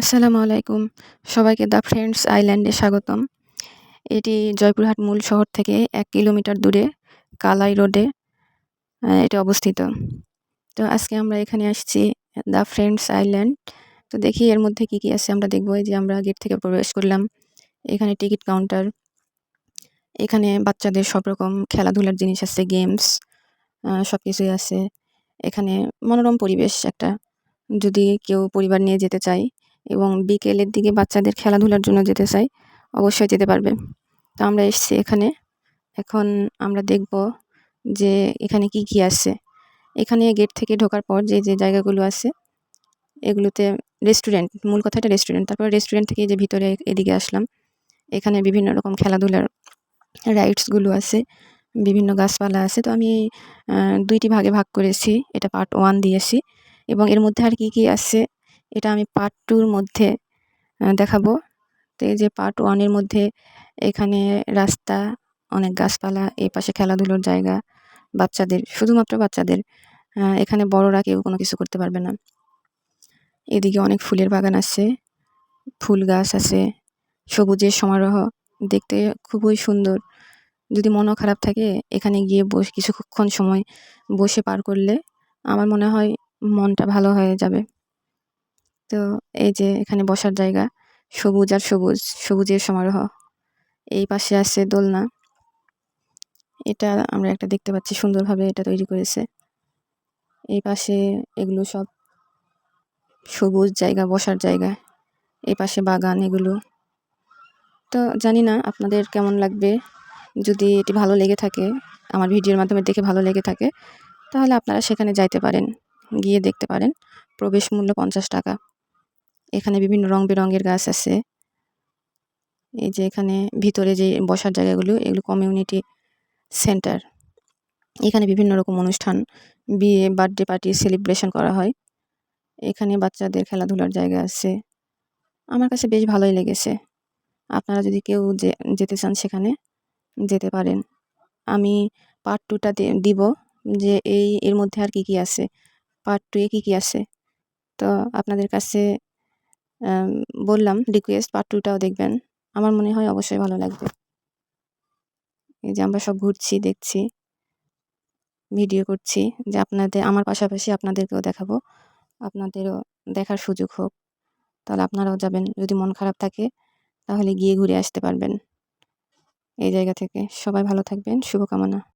আসসালামু আলাইকুম। সবাইকে দ্য ফ্রেন্ডস আইল্যান্ডে স্বাগতম। এটি জয়পুরহাট মূল শহর থেকে ১ কিলোমিটার দূরে কালাই রোডে এটি অবস্থিত। তো আজকে আমরা এখানে আসছি দ্য ফ্রেন্ডস আইল্যান্ড। তো দেখি এর মধ্যে কি আছে আমরা দেখব। এই যে আমরা গেট থেকে প্রবেশ করলাম। এখানে টিকিট কাউন্টার। এখানে বাচ্চাদের সব রকম খেলাধুলার জিনিস আছে, গেমস সবকিছুই আছে। এখানে মনোরম পরিবেশ একটা। যদি কেউ পরিবার নিয়ে যেতে চায় এবং বিকেলের দিকে বাচ্চাদের খেলাধুলার জন্য যেতে চায়, অবশ্যই যেতে পারবে। তো আমরা এসছি এখানে। এখন আমরা দেখব যে এখানে কি আছে। এখানে গেট থেকে ঢোকার পর যে জায়গাগুলো আছে, এগুলোতে রেস্টুরেন্ট, মূল কথা এটা রেস্টুরেন্ট। তারপর রেস্টুরেন্ট থেকে যে ভিতরে এদিকে আসলাম। এখানে বিভিন্ন রকম খেলাধুলার রাইডসগুলো আছে, বিভিন্ন গাছপালা আছে। তো আমি ২টি ভাগে ভাগ করেছি। এটা পার্ট 1 দিয়েছি এবং এর মধ্যে আর কি আছে এটা আমি পার্ট 2 র মধ্যে দেখাবো। তো এই যে পার্ট 1 এর মধ্যে এখানে রাস্তা, অনেক গাছপালা, এপাশে খেলাধুলার জায়গা, বাচ্চাদের, শুধুমাত্র বাচ্চাদের। এখানে বড়রা কেউ কোনো কিছু করতে পারবে না। এদিকে অনেক ফুলের বাগান আছে, ফুল গাছ আছে, সবুজের সমারোহ, দেখতে খুবই সুন্দর। যদি মনও খারাপ থাকে এখানে গিয়ে কিছুক্ষণ সময় বসে পার করলে আমার মনে হয় মনটা ভালো হয়ে যাবে। তো এই যে এখানে বসার জায়গা, সবুজ আর সবুজ, সবুজের সমারোহ। এই পাশে আছে দোলনা। এটা আমরা একটা দেখতে পাচ্ছি, সুন্দরভাবে এটা তৈরি করেছে। এই পাশে এগুলো সব সবুজ জায়গা, বসার জায়গা। এই পাশে বাগান এগুলো। তো জানি না আপনাদের কেমন লাগবে। যদি এটি ভালো লেগে থাকে, আমার ভিডিওর মাধ্যমে দেখে ভালো লেগে থাকে, তাহলে আপনারা সেখানে যাইতে পারেন, গিয়ে দেখতে পারেন। প্রবেশ মূল্য ৫০ টাকা। এখানে বিভিন্ন রং বেরঙের গাছ আছে। এই যে এখানে ভিতরে যে বসার জায়গাগুলো, এগুলো কমিউনিটি সেন্টার। এখানে বিভিন্ন রকম অনুষ্ঠান, বিয়ে, বার্থডে পার্টি সেলিব্রেশন করা হয়। এখানে বাচ্চাদের খেলাধুলার জায়গা আছে। আমার কাছে বেশ ভালোই লেগেছে। আপনারা যদি কেউ যেতে চান সেখানে যেতে পারেন। আমি পার্ট 2 টা দিব যে এর মধ্যে আর কি আছে, পার্ট 2 এ কি আছে। তো আপনাদের কাছে বললাম রিকোয়েস্ট, পার্ট 2 টাও দেখবেন। আমার মনে হয় অবশ্যই ভালো লাগবে। এই যে আমরা সব ঘুরছি, দেখছি, ভিডিও করছি, যে আমার পাশাপাশি আপনাদেরকেও দেখাবো, আপনাদেরও দেখার সুযোগ হোক। তাহলে আপনারাও যাবেন। যদি মন খারাপ থাকে তাহলে গিয়ে ঘুরে আসতে পারবেন এই জায়গা থেকে। সবাই ভালো থাকবেন, শুভকামনা।